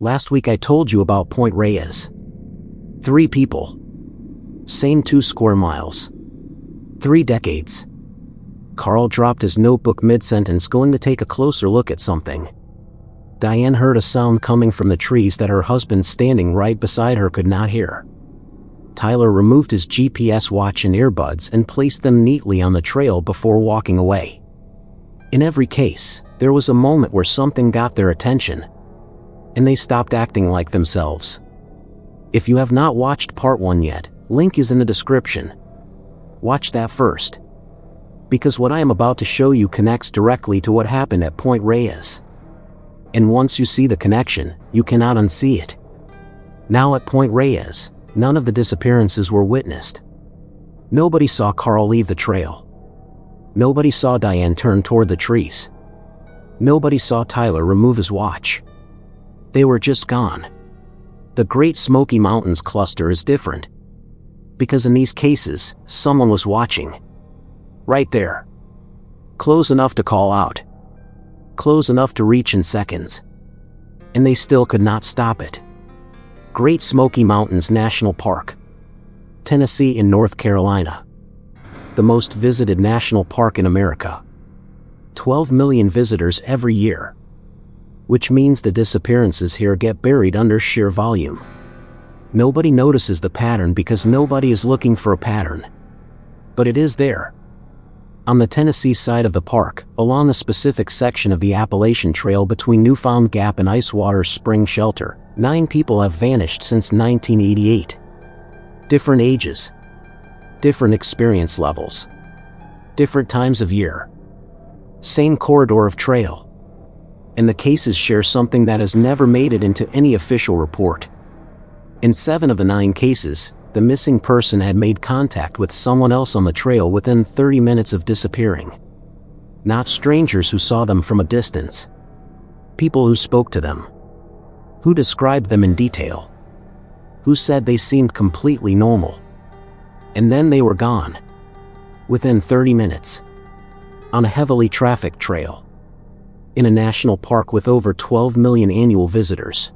Last week I told you about Point Reyes. 3 people. Same 2 square miles. 3 decades. Carl dropped his notebook mid-sentence, going to take a closer look at something. Diane heard a sound coming from the trees that her husband standing right beside her could not hear. Tyler removed his GPS watch and earbuds and placed them neatly on the trail before walking away. In every case, there was a moment where something got their attention, and they stopped acting like themselves. If you have not watched part 1 yet, link is in the description. Watch that first, because what I am about to show you connects directly to what happened at Point Reyes. And once you see the connection, you cannot unsee it. Now at Point Reyes, none of the disappearances were witnessed. Nobody saw Carl leave the trail. Nobody saw Diane turn toward the trees. Nobody saw Tyler remove his watch. They were just gone. The Great Smoky Mountains cluster is different, because in these cases, someone was watching. Right there. Close enough to call out. Close enough to reach in seconds. And they still could not stop it. Great Smoky Mountains National Park, Tennessee and North Carolina. The most visited national park in America. 12 million visitors every year. Which means the disappearances here get buried under sheer volume. Nobody notices the pattern because nobody is looking for a pattern. But it is there. On the Tennessee side of the park, along a specific section of the Appalachian Trail between Newfound Gap and Icewater Spring Shelter, 9 people have vanished since 1988. Different ages. Different experience levels. Different times of year. Same corridor of trail. And the cases share something that has never made it into any official report. In 7 of the 9 cases, the missing person had made contact with someone else on the trail within 30 minutes of disappearing. Not strangers who saw them from a distance. People who spoke to them. Who described them in detail. Who said they seemed completely normal. And then they were gone. Within 30 minutes. On a heavily trafficked trail. In a national park with over 12 million annual visitors.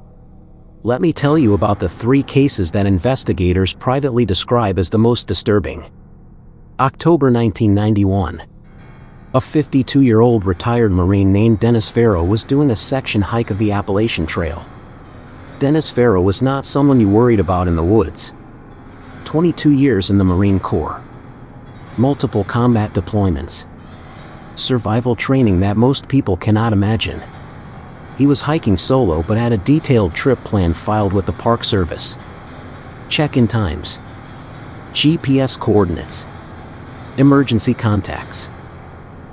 Let me tell you about the 3 cases that investigators privately describe as the most disturbing. October 1991. A 52-year-old retired Marine named Dennis Farrow was doing a section hike of the Appalachian Trail. Dennis Farrow was not someone you worried about in the woods. 22 years in the Marine Corps. Multiple combat deployments. Survival training that most people cannot imagine. He was hiking solo but had a detailed trip plan filed with the Park Service. Check-in times. GPS coordinates. Emergency contacts.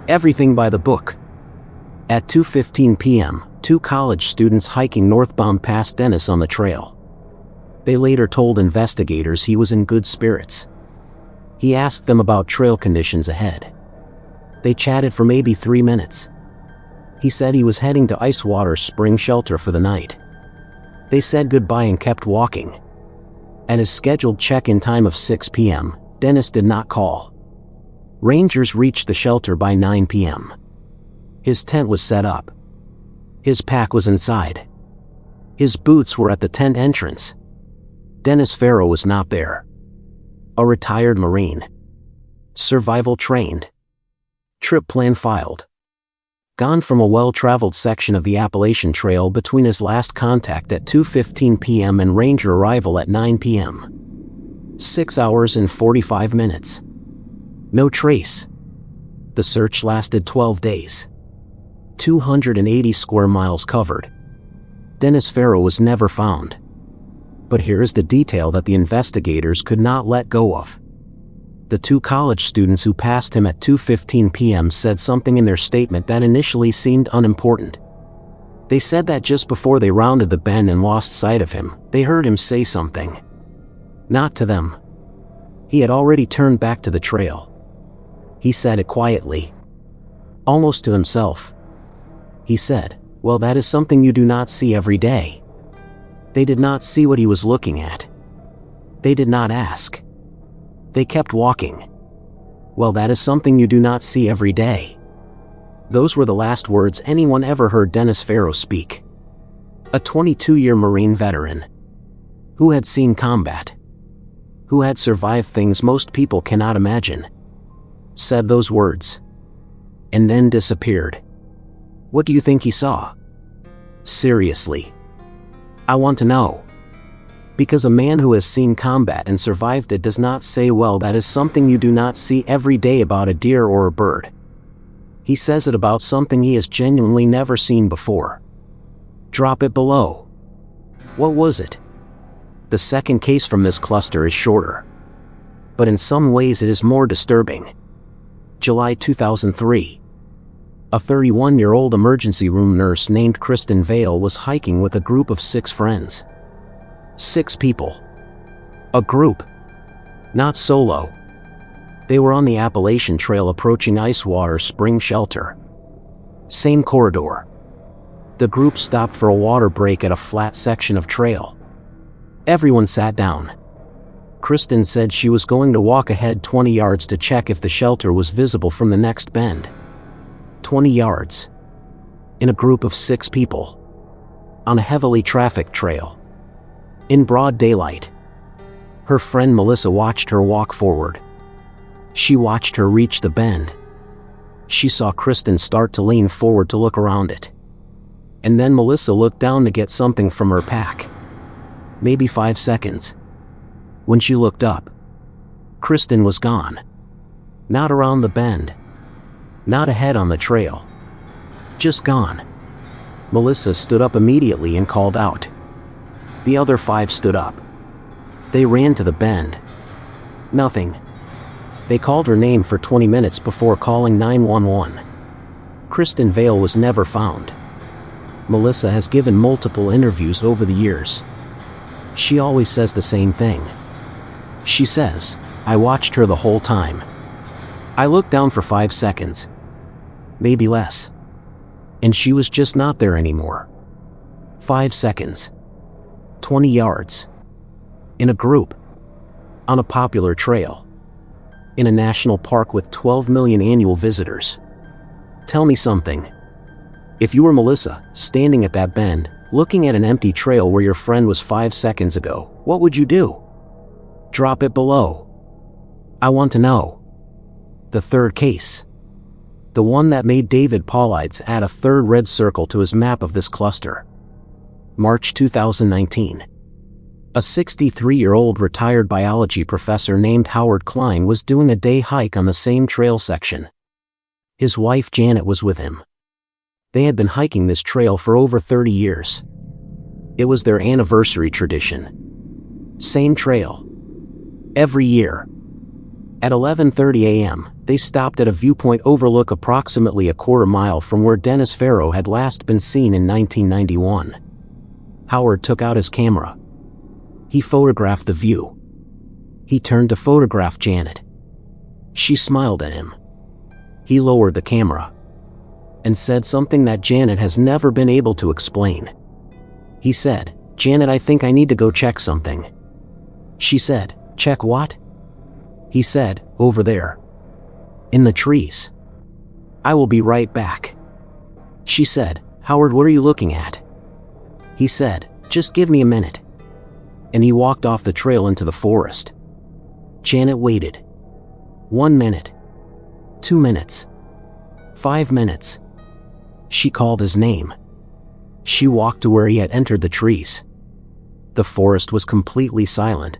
Everything by the book. At 2:15 p.m., 2 college students hiking northbound passed Dennis on the trail. They later told investigators he was in good spirits. He asked them about trail conditions ahead. They chatted for maybe 3 minutes. He said he was heading to Icewater Spring Shelter for the night. They said goodbye and kept walking. At his scheduled check-in time of 6 p.m., Dennis did not call. Rangers reached the shelter by 9 p.m. His tent was set up. His pack was inside. His boots were at the tent entrance. Dennis Farrow was not there. A retired Marine. Survival trained. Trip plan filed. Gone from a well-traveled section of the Appalachian Trail between his last contact at 2:15 p.m. and Ranger arrival at 9 p.m. 6 hours and 45 minutes. No trace. The search lasted 12 days. 280 square miles covered. Dennis Farrow was never found. But here is the detail that the investigators could not let go of. The 2 college students who passed him at 2:15 p.m. said something in their statement that initially seemed unimportant. They said that just before they rounded the bend and lost sight of him, they heard him say something. Not to them. He had already turned back to the trail. He said it quietly. Almost to himself. He said, "Well, that is something you do not see every day." They did not see what he was looking at. They did not ask. They kept walking. "Well, that is something you do not see every day." Those were the last words anyone ever heard Dennis Farrow speak. A 22-year Marine veteran who had seen combat, who had survived things most people cannot imagine, said those words and then disappeared. What do you think he saw? Seriously. I want to know. Because a man who has seen combat and survived it does not say, well, that is something you do not see every day about a deer or a bird. He says it about something he has genuinely never seen before. Drop it below. What was it? The second case from this cluster is shorter, but in some ways it is more disturbing. July 2003. A 31-year-old emergency room nurse named Kristin Vale was hiking with a group of 6 friends. 6 people. A group. Not solo. They were on the Appalachian Trail approaching Icewater spring shelter. Same corridor. The group stopped for a water break at a flat section of trail. Everyone sat down. Kristin said she was going to walk ahead 20 yards to check if the shelter was visible from the next bend. 20 yards. In a group of 6 people. On a heavily trafficked trail. In broad daylight. Her friend Melissa watched her walk forward. She watched her reach the bend. She saw Kristin start to lean forward to look around it. And then Melissa looked down to get something from her pack. Maybe 5 seconds. When she looked up, Kristin was gone. Not around the bend. Not ahead on the trail. Just gone. Melissa stood up immediately and called out. The other 5 stood up. They ran to the bend. Nothing. They called her name for 20 minutes before calling 911. Kristin Vale was never found. Melissa has given multiple interviews over the years. She always says the same thing. She says, I watched her the whole time. I looked down for 5 seconds. Maybe less. And she was just not there anymore. 5 seconds. 20 yards. In a group. On a popular trail. In a national park with 12 million annual visitors. Tell me something. If you were Melissa, standing at that bend, looking at an empty trail where your friend was 5 seconds ago, what would you do? Drop it below. I want to know. The third case. The one that made David Paulides add a third red circle to his map of this cluster. March 2019. A 63-year-old retired biology professor named Howard Kline was doing a day hike on the same trail section. His wife Janet was with him. They had been hiking this trail for over 30 years. It was their anniversary tradition. Same trail. Every year. At 11:30 a.m., they stopped at a viewpoint overlook approximately a quarter mile from where Dennis Farrow had last been seen in 1991. Howard took out his camera. He photographed the view. He turned to photograph Janet. She smiled at him. He lowered the camera and said something that Janet has never been able to explain. He said, Janet, I think I need to go check something. She said, check what? He said, over there. In the trees. I will be right back. She said, Howard, what are you looking at? He said, just give me a minute. And he walked off the trail into the forest. Janet waited. 1 minute. 2 minutes. 5 minutes. She called his name. She walked to where he had entered the trees. The forest was completely silent.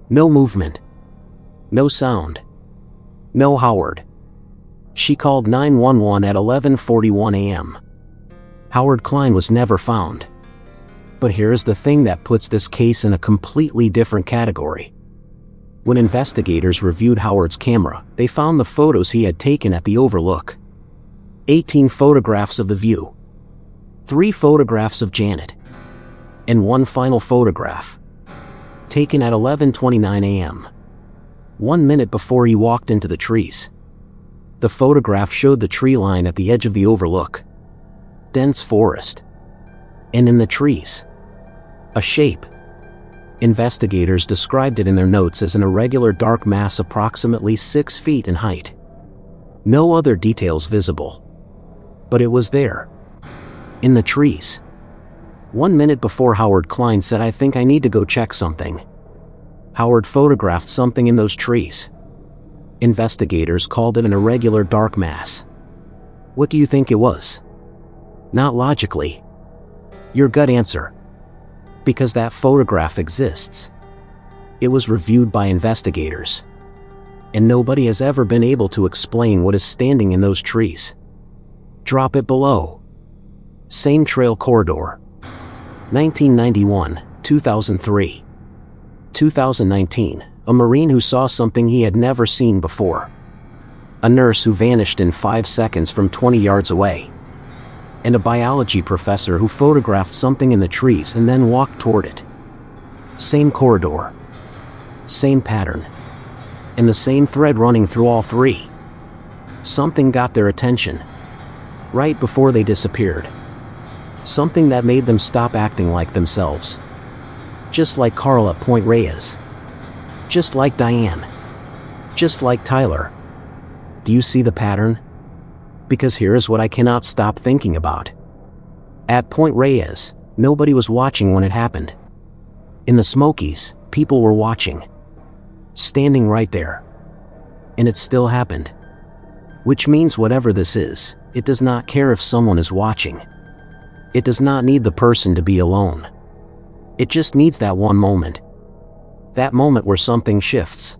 No movement. No sound. No Howard. She called 911 at 11:41 a.m. Howard Kline was never found. But here is the thing that puts this case in a completely different category. When investigators reviewed Howard's camera, they found the photos he had taken at the overlook. 18 photographs of the view. 3 photographs of Janet. And 1 final photograph. Taken at 11:29 a.m. 1 minute before he walked into the trees. The photograph showed the tree line at the edge of the overlook. Dense forest. And in the trees, a shape. Investigators described it in their notes as an irregular dark mass approximately 6 feet in height. No other details visible. But it was there. In the trees. 1 minute before Howard Kline said, "I think I need to go check something." Howard photographed something in those trees. Investigators called it an irregular dark mass. What do you think it was? Not logically. Your gut answer. Because that photograph exists. It was reviewed by investigators. And nobody has ever been able to explain what is standing in those trees. Drop it below. Same trail corridor. 1991, 2003. 2019, a Marine who saw something he had never seen before. A nurse who vanished in 5 seconds from 20 yards away. And a biology professor who photographed something in the trees and then walked toward it. Same corridor. Same pattern. And the same thread running through all three. Something got their attention. Right before they disappeared. Something that made them stop acting like themselves. Just like Carl at Point Reyes. Just like Diane. Just like Tyler. Do you see the pattern? Because here is what I cannot stop thinking about. At Point Reyes, nobody was watching when it happened. In the Smokies, people were watching. Standing right there. And it still happened. Which means whatever this is, it does not care if someone is watching. It does not need the person to be alone. It just needs that one moment. That moment where something shifts.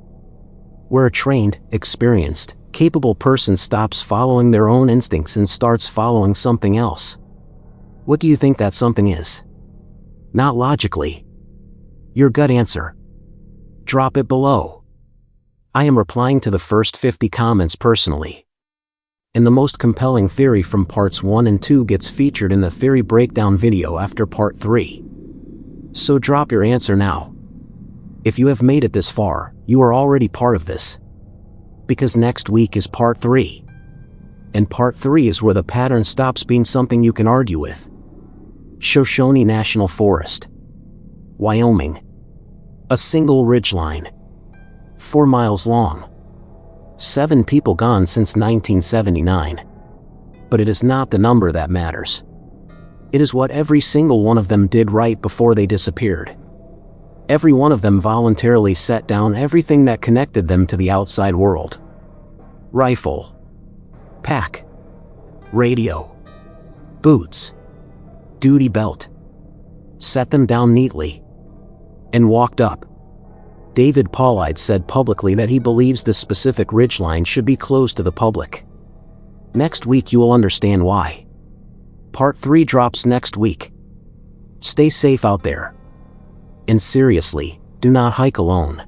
Where a trained, experienced, capable person stops following their own instincts and starts following something else. What do you think that something is? Not logically. Your gut answer. Drop it below. I am replying to the first 50 comments personally. And the most compelling theory from parts 1 and 2 gets featured in the theory breakdown video after part 3. So drop your answer now. If you have made it this far, you are already part of this. Because next week is part 3. And part 3 is where the pattern stops being something you can argue with. Shoshone National Forest. Wyoming. A single ridgeline. 4 miles long. 7 people gone since 1979. But it is not the number that matters. It is what every single one of them did right before they disappeared. Every one of them voluntarily set down everything that connected them to the outside world. Rifle. Pack. Radio. Boots. Duty belt. Set them down neatly. And walked up. David Paulide said publicly that he believes this specific ridgeline should be closed to the public. Next week you will understand why. Part 3 drops next week. Stay safe out there. And seriously, do not hike alone.